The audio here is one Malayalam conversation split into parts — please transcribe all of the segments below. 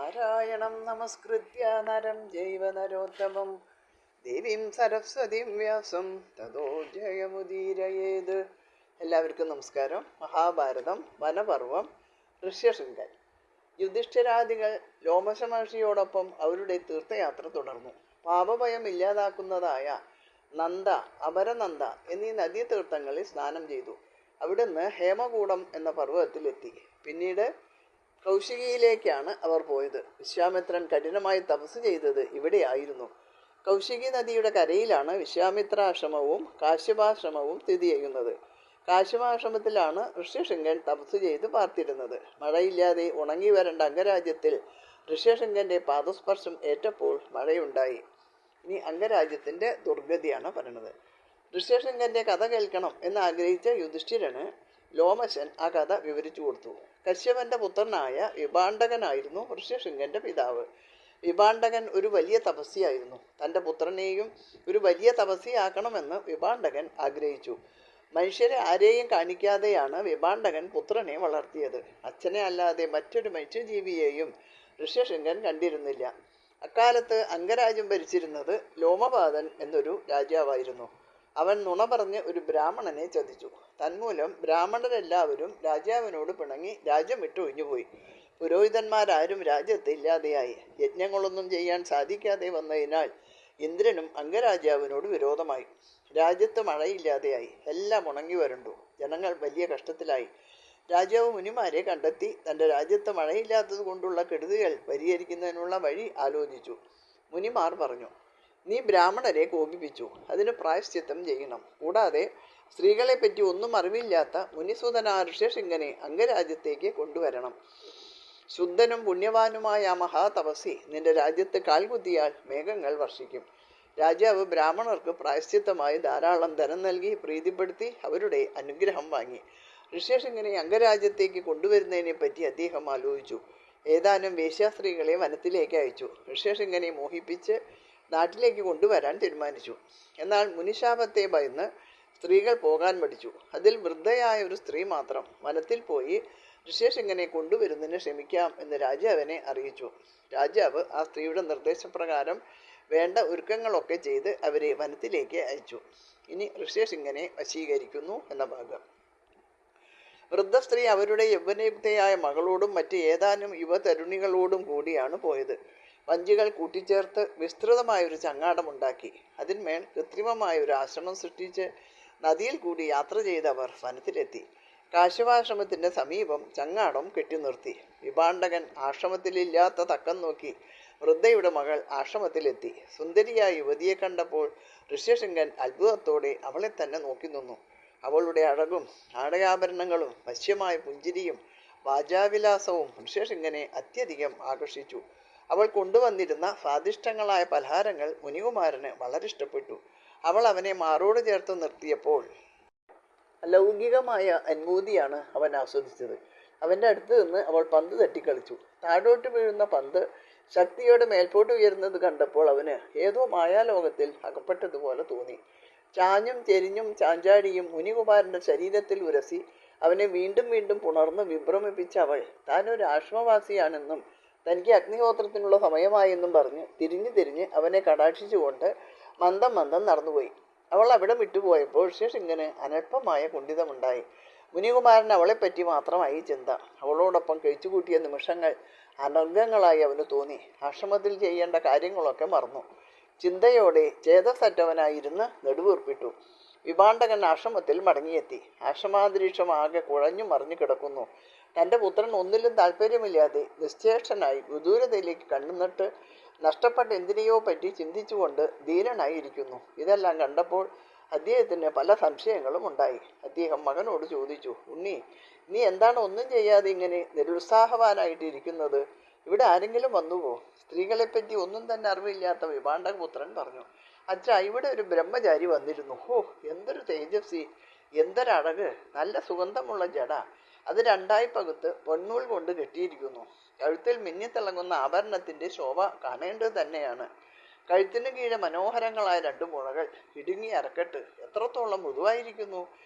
നാരായണം നമസ്കൃത്യ നരം ജൈവ നരോത്തമം ദേവീം സരസ്വതീം വ്യാസം തതോ ജയമുദീരയേത്. എല്ലാവർക്കും നമസ്കാരം. മഹാഭാരതം വനപർവം ഋഷ്യശൃംഗൻ. യുധിഷ്ഠിരാദികൾ ലോമശ മഹർഷിയോടൊപ്പം അവരുടെ തീർത്ഥയാത്ര തുടർന്നു. പാപഭയം ഇല്ലാതാക്കുന്നതായ നന്ദ, അപരനന്ദ എന്നീ നദീതീർത്ഥങ്ങളിൽ സ്നാനം ചെയ്തു. അവിടുന്ന് ഹേമകൂടം എന്ന പർവ്വതത്തിലെത്തി. പിന്നീട് കൗശികിയിലേക്കാണ് അവർ പോയത്. വിശ്വാമിത്രൻ കഠിനമായി തപസ് ചെയ്തത് ഇവിടെയായിരുന്നു. കൗശികി നദിയുടെ കരയിലാണ് വിശ്വാമിത്രാശ്രമവും കാശ്യപാശ്രമവും സ്ഥിതി ചെയ്യുന്നത്. കാശ്യപാശ്രമത്തിലാണ് ഋഷ്യശൃംഗൻ തപസ് ചെയ്ത് പാർത്തിരുന്നത്. മഴയില്ലാതെ ഉണങ്ങി വരേണ്ട അംഗരാജ്യത്തിൽ ഋഷ്യശൃംഗന്റെ പാദസ്പർശം ഏറ്റപ്പോൾ മഴയുണ്ടായി. ഇനി അംഗരാജ്യത്തിന്റെ ദുർഗതിയാണ് പറയുന്നത്. ഋഷ്യശൃംഗന്റെ കഥ കേൾക്കണം എന്നാഗ്രഹിച്ച യുധിഷ്ഠിരന് ലോമശൻ ആ കഥ വിവരിച്ചു കൊടുത്തു. കശ്യപന്റെ പുത്രനായ വിഭാണ്ഡകനായിരുന്നു ഋഷ്യശൃംഗന്റെ പിതാവ്. വിഭാണ്ഡകൻ ഒരു വലിയ തപസ്വിയായിരുന്നു. തൻ്റെ പുത്രനെയും ഒരു വലിയ തപസ്വിയാക്കണമെന്ന് വിഭാണ്ഡകൻ ആഗ്രഹിച്ചു. മനുഷ്യരെ ആരെയും കാണിക്കാതെയാണ് വിഭാണ്ഡകൻ പുത്രനെ വളർത്തിയത്. അച്ഛനെ അല്ലാതെ മറ്റൊരു മനുഷ്യജീവിയെയും ഋഷ്യശൃംഗൻ കണ്ടിരുന്നില്ല. അക്കാലത്ത് അംഗരാജ്യം ഭരിച്ചിരുന്നത് ലോമപാദൻ എന്നൊരു രാജാവായിരുന്നു. അവൻ നുണ പറഞ്ഞ് ഒരു ബ്രാഹ്മണനെ ചതിച്ചു. തന്മൂലം ബ്രാഹ്മണരെല്ലാവരും രാജാവിനോട് പിണങ്ങി രാജ്യം വിട്ടൊഴിഞ്ഞുപോയി. പുരോഹിതന്മാരാരും രാജ്യത്ത് ഇല്ലാതെയായി. യജ്ഞങ്ങളൊന്നും ചെയ്യാൻ സാധിക്കാതെ വന്നതിനാൽ ഇന്ദ്രനും അംഗരാജാവിനോട് വിരോധമായി. രാജ്യത്ത് മഴയില്ലാതെയായി. എല്ലാം ഉണങ്ങി വരണ്ടു. ജനങ്ങൾ വലിയ കഷ്ടത്തിലായി. രാജാവ് മുനിമാരെ കണ്ടെത്തി തൻ്റെ രാജ്യത്ത് മഴയില്ലാത്തത് കൊണ്ടുള്ള കെടുതികൾ പരിഹരിക്കുന്നതിനുള്ള വഴി ആലോചിച്ചു. മുനിമാർ പറഞ്ഞു, നീ ബ്രാഹ്മണരെ കോപിപ്പിച്ചു, അതിന് പ്രായശ്ചിത്തം ചെയ്യണം. കൂടാതെ സ്ത്രീകളെപ്പറ്റി ഒന്നും അറിവില്ലാത്ത മുനിസുതനായ ഋഷ്യശൃംഗനെ അംഗരാജ്യത്തേക്ക് കൊണ്ടുവരണം. ശുദ്ധനും പുണ്യവാനുമായ ആ മഹാതപസ്വി നിന്റെ രാജ്യത്ത് കാൽകുത്തിയാൽ മേഘങ്ങൾ വർഷിക്കും. രാജാവ് ബ്രാഹ്മണർക്ക് പ്രായശ്ചിത്തമായി ധാരാളം ധനം നൽകി പ്രീതിപ്പെടുത്തി അവരുടെ അനുഗ്രഹം വാങ്ങി. ഋഷ്യശൃംഗനെ അംഗരാജ്യത്തേക്ക് കൊണ്ടുവരുന്നതിനെ പറ്റി അദ്ദേഹം ആലോചിച്ചു. ഏതാനും വേശ്യാസ്ത്രീകളെ വനത്തിലേക്ക് അയച്ചു. ഋഷ്യശൃംഗനെ മോഹിപ്പിച്ച് നാട്ടിലേക്ക് കൊണ്ടുവരാൻ തീരുമാനിച്ചു. എന്നാൽ മുനിശാപത്തെ ഭയന്ന് സ്ത്രീകൾ പോകാൻ മടിച്ചു. അതിൽ വൃദ്ധയായ ഒരു സ്ത്രീ മാത്രം വനത്തിൽ പോയി ഋഷ്യശൃംഗനെ കൊണ്ടുവരുന്നതിന് ശ്രമിക്കാം എന്ന് രാജാവിനെ അറിയിച്ചു. രാജാവ് ആ സ്ത്രീയുടെ നിർദ്ദേശപ്രകാരം വേണ്ട ഒരുക്കങ്ങളൊക്കെ ചെയ്ത് അവരെ വനത്തിലേക്ക് അയച്ചു. ഇനി ഋഷ്യശൃംഗനെ വശീകരിക്കുന്നു എന്ന ഭാഗം. വൃദ്ധസ്ത്രീ അവരുടെ യൗവനയുക്തയായ മകളോടും മറ്റ് ഏതാനും യുവതരുണികളോടും കൂടിയാണ് പോയത്. വഞ്ചികൾ കൂട്ടിച്ചേർത്ത് വിസ്തൃതമായൊരു ചങ്ങാടമുണ്ടാക്കി. അതിന്മേൽ കൃത്രിമമായ ഒരു ആശ്രമം സൃഷ്ടിച്ച് നദിയിൽ കൂടി യാത്ര ചെയ്തവർ വനത്തിലെത്തി. കാശ്യപാശ്രമത്തിന്റെ സമീപം ചങ്ങാടം കെട്ടിനിർത്തി. വിഭാണ്ഡകൻ ആശ്രമത്തിലില്ലാത്ത തക്കം നോക്കി വൃദ്ധയുടെ മകൾ ആശ്രമത്തിലെത്തി. സുന്ദരിയായ യുവതിയെ കണ്ടപ്പോൾ ഋഷ്യശൃംഗൻ അത്ഭുതത്തോടെ അവളെ തന്നെ നോക്കി നിന്നു. അവളുടെ അഴകും ആടയാഭരണങ്ങളും വശ്യമായ പുഞ്ചിരിയും വാചാവിലാസവും ഋഷ്യശൃംഗനെ അത്യധികം ആകർഷിച്ചു. അവൾ കൊണ്ടുവന്നിരുന്ന സ്വാദിഷ്ടങ്ങളായ പലഹാരങ്ങൾ മുനികുമാരന് വളരെ ഇഷ്ടപ്പെട്ടു. അവൾ അവനെ മാറോട് ചേർത്ത് നിർത്തിയപ്പോൾ അലൗകികമായ അനുഭൂതിയാണ് അവൻ ആസ്വദിച്ചത്. അവൻ്റെ അടുത്ത് നിന്ന് അവൾ പന്ത് തട്ടിക്കളിച്ചു. താഴോട്ട് വീഴുന്ന പന്ത് ശക്തിയോടെ മേൽപോട്ട് ഉയരുന്നത് കണ്ടപ്പോൾ അവന് ഏതോ മായാലോകത്തിൽ അകപ്പെട്ടതുപോലെ തോന്നി. ചാഞ്ഞും ചെരിഞ്ഞും ചാഞ്ചാടിയും മുനികുമാരൻ്റെ ശരീരത്തിൽ ഉരസി അവനെ വീണ്ടും വീണ്ടും പുണർന്ന് വിഭ്രമിപ്പിച്ച അവൾ താനൊരു ആശ്രമവാസിയാണെന്നും തനിക്ക് അഗ്നിഹോത്രത്തിനുള്ള സമയമായെന്നും പറഞ്ഞ് തിരിഞ്ഞ് അവനെ കടാക്ഷിച്ചുകൊണ്ട് മന്ദം നടന്നുപോയി. അവൾ അവിടെ വിട്ടുപോയപ്പോൾ ഋഷ്യശൃംഗന് അനൽപമായ കുണ്ഠിതമുണ്ടായി. മുനികുമാരൻ അവളെപ്പറ്റി മാത്രമായി ചിന്ത. അവളോടൊപ്പം കഴിച്ചുകൂട്ടിയ നിമിഷങ്ങൾ അനർഘങ്ങളായി അവന് തോന്നി. ആശ്രമത്തിൽ ചെയ്യേണ്ട കാര്യങ്ങളൊക്കെ മറന്നു. ചിന്തയോടെ ചേതസറ്റവനായിരുന്ന് നെടുവീർപ്പിട്ടു. വിഭാണ്ഡകൻ ആശ്രമത്തിൽ മടങ്ങിയെത്തി. ആശ്രമാന്തരീക്ഷം ആകെ കുഴഞ്ഞു മറിഞ്ഞു കിടക്കുന്നു. തൻ്റെ പുത്രൻ ഒന്നിലും താല്പര്യമില്ലാതെ നിശ്ചേഷ്ടനായി വിദൂരതയിലേക്ക് കണ്ണുനട്ട് നഷ്ടപ്പെട്ട എന്തിനെയോ പറ്റി ചിന്തിച്ചുകൊണ്ട് ധീരനായിരിക്കുന്നു. ഇതെല്ലാം കണ്ടപ്പോൾ അദ്ദേഹത്തിന് പല സംശയങ്ങളും ഉണ്ടായി. അദ്ദേഹം മകനോട് ചോദിച്ചു, ഉണ്ണി, നീ എന്താണ് ഒന്നും ചെയ്യാതെ ഇങ്ങനെ നിരുത്സാഹവാനായിട്ടിരിക്കുന്നത്? ഇവിടെ ആരെങ്കിലും വന്നുവോ? സ്ത്രീകളെപ്പറ്റി ഒന്നും തന്നെ അറിവില്ലാത്ത വിഭാണ്ഡകപുത്രൻ പറഞ്ഞു, അച്ഛാ, ഇവിടെ ഒരു ബ്രഹ്മചാരി വന്നിരുന്നു. ഓ, എന്തൊരു തേജസ്വി, എന്തൊരഴക്, നല്ല സുഗന്ധമുള്ള ജട. അത് രണ്ടായി പകുത്ത് പൊന്നൂൽ കൊണ്ട് കെട്ടിയിരിക്കുന്നു. കഴുത്തിൽ മിന്നിത്തിളങ്ങുന്ന ആഭരണത്തിന്റെ ശോഭ കാണേണ്ടത് തന്നെയാണ്. കഴുത്തിന് കീഴെ മനോഹരങ്ങളായ 2 മുഴകൾ, ഇടുങ്ങിയ അരക്കെട്ട്, എത്രത്തോളം മൃദുവായിരിക്കുന്നു.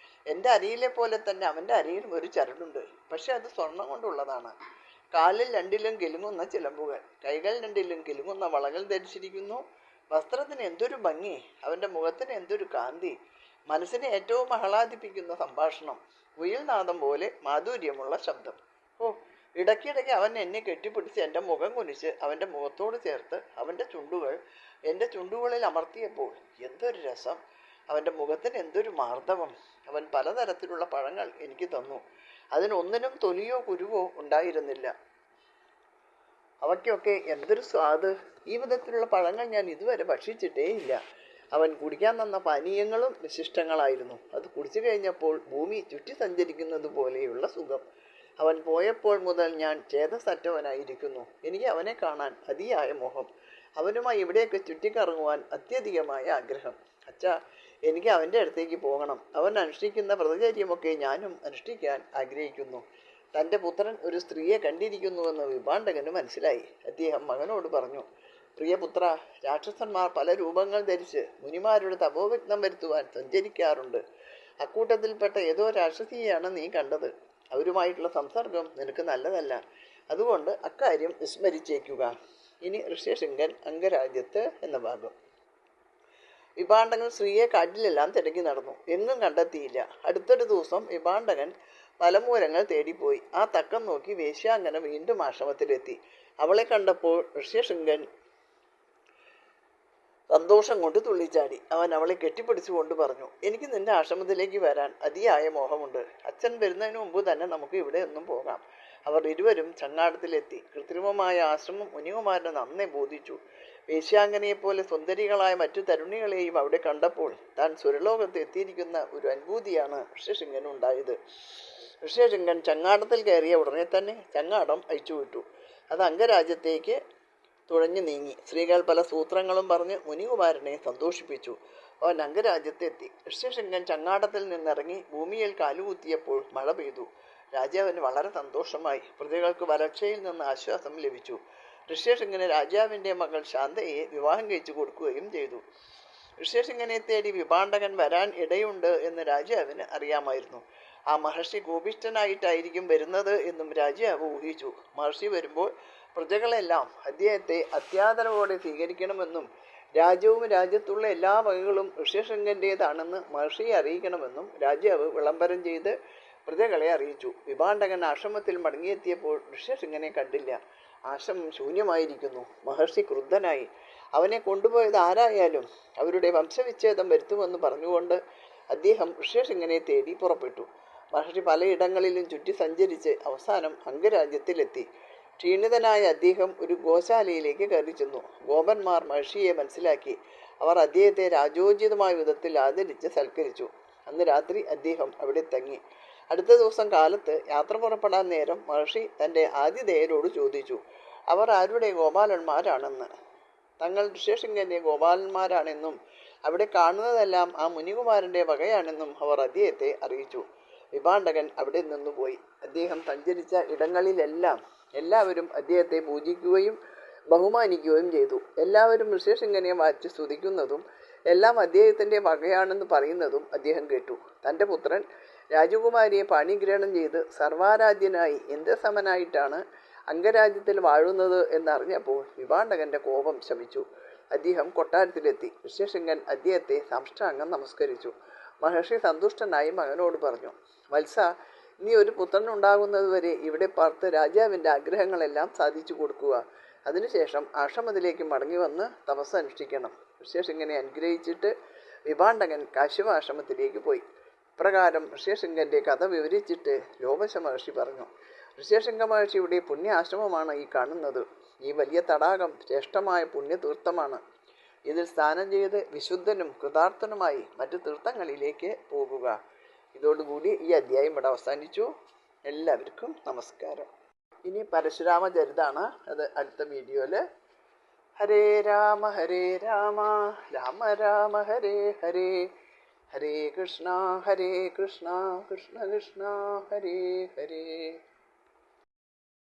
എൻ്റെ അരിയിലെ പോലെ തന്നെ അവൻ്റെ അരിയിലും ഒരു ചരടുണ്ട്. പക്ഷെ അത് സ്വർണം കൊണ്ടുള്ളതാണ്. കാലിൽ രണ്ടിലും കിലുങ്ങുന്ന ചിലമ്പുകൾ, കൈകൾ രണ്ടിലും കിലുങ്ങുന്ന വളകൾ ധരിച്ചിരിക്കുന്നു. വസ്ത്രത്തിന് എന്തൊരു ഭംഗി, അവൻ്റെ മുഖത്തിന് എന്തൊരു കാന്തി, മനസ്സിനെ ഏറ്റവും ആഹ്ലാദിപ്പിക്കുന്ന സംഭാഷണം, കുയിൽനാദം പോലെ മാധുര്യമുള്ള ശബ്ദം. ഓ, ഇടയ്ക്കിടയ്ക്ക് അവൻ എന്നെ കെട്ടിപ്പിടിച്ച് എൻ്റെ മുഖം കുനിച്ച് അവൻ്റെ മുഖത്തോട് ചേർത്ത് അവൻ്റെ ചുണ്ടുകൾ എൻ്റെ ചുണ്ടുകളിൽ അമർത്തിയപ്പോൾ എന്തൊരു രസം, അവൻ്റെ മുഖത്തിന് എന്തൊരു മാർദ്ദവം. അവൻ പലതരത്തിലുള്ള പഴങ്ങൾ എനിക്ക് തന്നു. അതിനൊന്നിനും തൊലിയോ കുരുവോ ഉണ്ടായിരുന്നില്ല. അവയ്ക്കൊക്കെ എന്തൊരു സ്വാദ്. ഈ വിധത്തിലുള്ള പഴങ്ങൾ ഞാൻ ഇതുവരെ ഭക്ഷിച്ചിട്ടേ ഇല്ല. അവൻ കുടിക്കാൻ തന്ന പാനീയങ്ങളും വിശിഷ്ടങ്ങളായിരുന്നു. അത് കുടിച്ചു കഴിഞ്ഞപ്പോൾ ഭൂമി ചുറ്റി സഞ്ചരിക്കുന്നത് പോലെയുള്ള സുഖം. അവൻ പോയപ്പോൾ മുതൽ ഞാൻ ചേതസറ്റവനായിരിക്കുന്നു. എനിക്ക് അവനെ കാണാൻ അതിയായ മോഹം. അവനുമായി ഇവിടെയൊക്കെ ചുറ്റിക്കറങ്ങുവാൻ അത്യധികമായ ആഗ്രഹം. അച്ഛാ, എനിക്ക് അവൻ്റെ അടുത്തേക്ക് പോകണം. അവൻ അനുഷ്ഠിക്കുന്ന വ്രതചര്യമൊക്കെ ഞാനും അനുഷ്ഠിക്കാൻ ആഗ്രഹിക്കുന്നു. തൻ്റെ പുത്രൻ ഒരു സ്ത്രീയെ കണ്ടിരിക്കുന്നുവെന്ന് വിഭാണ്ഡകന് മനസ്സിലായി. അദ്ദേഹം മകനോട് പറഞ്ഞു, പ്രിയപുത്ര, രാക്ഷസന്മാർ പല രൂപങ്ങൾ ധരിച്ച് മുനിമാരുടെ തപോവിഘ്നം വരുത്തുവാൻ സഞ്ചരിക്കാറുണ്ട്. അക്കൂട്ടത്തിൽപ്പെട്ട ഏതോ രാക്ഷസിയെയാണ് നീ കണ്ടത്. അവരുമായിട്ടുള്ള സംസർഗം നിനക്ക് നല്ലതല്ല. അതുകൊണ്ട് അക്കാര്യം വിസ്മരിച്ചേക്കുക. ഇനി ഋഷ്യശൃംഗൻ അംഗരാജ്യത്ത് എന്ന ഭാഗം. വിഭാണ്ഡകൻ സ്ത്രീയെ കാട്ടിലെല്ലാം തിരക്കി നടന്നു. എങ്ങും കണ്ടെത്തിയില്ല. അടുത്തൊരു ദിവസം വിഭാണ്ഡകൻ പലമൂലങ്ങൾ തേടിപ്പോയി. ആ തക്കം നോക്കി വേശ്യാങ്കന വീണ്ടും ആശ്രമത്തിലെത്തി. അവളെ കണ്ടപ്പോൾ ഋഷ്യശൃംഗൻ സന്തോഷം കൊണ്ട് തുള്ളിച്ചാടി. അവൻ അവളെ കെട്ടിപ്പിടിച്ചുകൊണ്ട് പറഞ്ഞു, എനിക്ക് നിന്റെ ആശ്രമത്തിലേക്ക് വരാൻ അതിയായ മോഹമുണ്ട്. അച്ഛൻ വരുന്നതിന് മുമ്പ് തന്നെ നമുക്ക് ഇവിടെ ഒന്നും പോകാം. അവർ ഇരുവരും ചങ്ങാടത്തിലെത്തി. കൃത്രിമമായ ആശ്രമം മുനികുമാരനെ നന്നെ ബോധിച്ചു. വേശ്യാങ്കനെപ്പോലെ സുന്ദരികളായ മറ്റു തരുണികളെയും അവിടെ കണ്ടപ്പോൾ താൻ സുരലോകത്ത് എത്തിയിരിക്കുന്ന ഒരു അനുഭൂതിയാണ് ഋഷ്യശൃംഗനുണ്ടായത്. ഋഷ്യശൃംഗൻ ചങ്ങാടത്തിൽ കയറിയ ഉടനെ തന്നെ ചങ്ങാടം അയച്ചുവിട്ടു. അത് അംഗരാജ്യത്തേക്ക് തുഴഞ്ഞു നീങ്ങി. സ്ത്രീകൾ പല സൂത്രങ്ങളും പറഞ്ഞ് മുനികുമാരനെ സന്തോഷിപ്പിച്ചു. അവൻ അംഗരാജ്യത്തെത്തി. ഋഷ്യശൃംഗൻ ചങ്ങാടത്തിൽ നിന്നിറങ്ങി ഭൂമിയിൽ കാലുകുത്തിയപ്പോൾ മഴ പെയ്തു. രാജാവിന് വളരെ സന്തോഷമായി. പ്രജകൾക്ക് വരൾച്ചയിൽ നിന്ന് ആശ്വാസം ലഭിച്ചു. ഋഷ്യശൃംഗന് രാജാവിൻ്റെ മകൾ ശാന്തയെ വിവാഹം കഴിച്ചു കൊടുക്കുകയും ചെയ്തു. ഋഷ്യശൃംഗനെ തേടി വിഭാണ്ഡകൻ വരാൻ ഇടയുണ്ട് എന്ന് രാജാവിന് അറിയാമായിരുന്നു. ആ മഹർഷി കോപിഷ്ഠനായിട്ടായിരിക്കും വരുന്നത് എന്നും രാജാവ് ഊഹിച്ചു. മഹർഷി വരുമ്പോൾ പ്രജകളെല്ലാം അദ്ദേഹത്തെ അത്യാദരവോടെ സ്വീകരിക്കണമെന്നും രാജ്യവും രാജ്യത്തുള്ള എല്ലാ വകകളും ഋഷ്യശൃംഗൻ്റേതാണെന്ന് മഹർഷിയെ അറിയിക്കണമെന്നും രാജാവ് വിളംബരം ചെയ്ത് പ്രജകളെ അറിയിച്ചു. വിഭാണ്ഡകൻ ആശ്രമത്തിൽ മടങ്ങിയെത്തിയപ്പോൾ ഋഷ്യശൃംഗനെ കണ്ടില്ല. ആശ്രമം ശൂന്യമായിരിക്കുന്നു. മഹർഷി ക്രുദ്ധനായി. അവനെ കൊണ്ടുപോയത് ആരായാലും അവരുടെ വംശവിച്ഛേദം വരുത്തുമെന്ന് പറഞ്ഞുകൊണ്ട് അദ്ദേഹം ഋഷ്യശൃംഗനെ തേടി പുറപ്പെട്ടു. മഹർഷി പലയിടങ്ങളിലും ചുറ്റി സഞ്ചരിച്ച് അവസാനം അംഗരാജ്യത്തിലെത്തി. ക്ഷീണിതനായ അദ്ദേഹം ഒരു ഗോശാലയിലേക്ക് കയറി ചെന്നു. ഗോപന്മാർ മഹർഷിയെ മനസ്സിലാക്കി. അവർ അദ്ദേഹത്തെ രാജോചിതമായ വിധത്തിൽ ആദരിച്ച് സൽക്കരിച്ചു. അന്ന് രാത്രി അദ്ദേഹം അവിടെ തങ്ങി. അടുത്ത ദിവസം കാലത്ത് യാത്ര പുറപ്പെടാൻ നേരം മഹർഷി തൻ്റെ ആതിഥേയരോട് ചോദിച്ചു, അവർ ആരുടെ ഗോപാലന്മാരാണെന്ന്. തങ്ങൾ ഋഷ്യശൃംഗൻ്റെ ഗോപാലന്മാരാണെന്നും അവിടെ കാണുന്നതെല്ലാം ആ മുനികുമാരൻ്റെ വകയാണെന്നും അവർ അദ്ദേഹത്തെ അറിയിച്ചു. വിഭാണ്ഡകൻ അവിടെ നിന്നുപോയി. അദ്ദേഹം സഞ്ചരിച്ച ഇടങ്ങളിലെല്ലാം എല്ലാവരും അദ്ദേഹത്തെ പൂജിക്കുകയും ബഹുമാനിക്കുകയും ചെയ്തു. എല്ലാവരും ഋഷ്യശൃംഗനെ വാഴ്ത്തി സ്തുതിക്കുന്നതും എല്ലാം അദ്ദേഹത്തിൻ്റെ വകയാണെന്ന് പറയുന്നതും അദ്ദേഹം കേട്ടു. തൻ്റെ പുത്രൻ രാജകുമാരിയെ പാണിഗ്രഹണം ചെയ്ത് സർവാരാധ്യനായി ഇന്ദ്രസമനായിട്ടാണ് അംഗരാജ്യത്തിൽ വാഴുന്നത് എന്നറിഞ്ഞപ്പോൾ വിഭാണ്ഡകന്റെ കോപം ശമിച്ചു. അദ്ദേഹം കൊട്ടാരത്തിലെത്തി. ഋഷ്യശൃംഗൻ അദ്ദേഹത്തെ സാഷ്ടാംഗം നമസ്കരിച്ചു. മഹർഷി സന്തുഷ്ടനായി മകനോട് പറഞ്ഞു, വത്സ, നീ ഒരു പുത്രൻ ഉണ്ടാകുന്നതുവരെ ഇവിടെ പാർത്ത് രാജാവിൻ്റെ ആഗ്രഹങ്ങളെല്ലാം സാധിച്ചു കൊടുക്കുക. അതിനുശേഷം ആശ്രമത്തിലേക്ക് മടങ്ങി വന്ന് തപസ് അനുഷ്ഠിക്കണം. ഋഷ്യശൃംഗനെ അനുഗ്രഹിച്ചിട്ട് വിഭാണ്ഡകൻ കാശ്യപാശ്രമത്തിലേക്ക് പോയി. ഇപ്രകാരം ഋഷ്യശൃംഗന്റെ കഥ വിവരിച്ചിട്ട് ലോപശ മഹർഷി പറഞ്ഞു, ഋഷ്യശൃംഗ മഹർഷിയുടെ പുണ്യാശ്രമമാണ് ഈ കാണുന്നത്. ഈ വലിയ തടാകം ശ്രേഷ്ഠമായ പുണ്യതീർത്ഥമാണ്. ഇതിൽ സ്നാനം ചെയ്ത് വിശുദ്ധനും കൃതാർത്ഥനുമായി മറ്റു തീർത്ഥങ്ങളിലേക്ക് പോകുക. ഇതോടുകൂടി ഈ അധ്യായം ഇവിടെ അവസാനിച്ചു. എല്ലാവർക്കും നമസ്കാരം. ഇനി പരശുരാമ ചരിതാണ്. അത് അടുത്ത വീഡിയോയിൽ. ഹരേ രാമ രാമ രാമ ഹരേ ഹരേ, ഹരേ കൃഷ്ണ കൃഷ്ണ കൃഷ്ണ ഹരേ ഹരേ.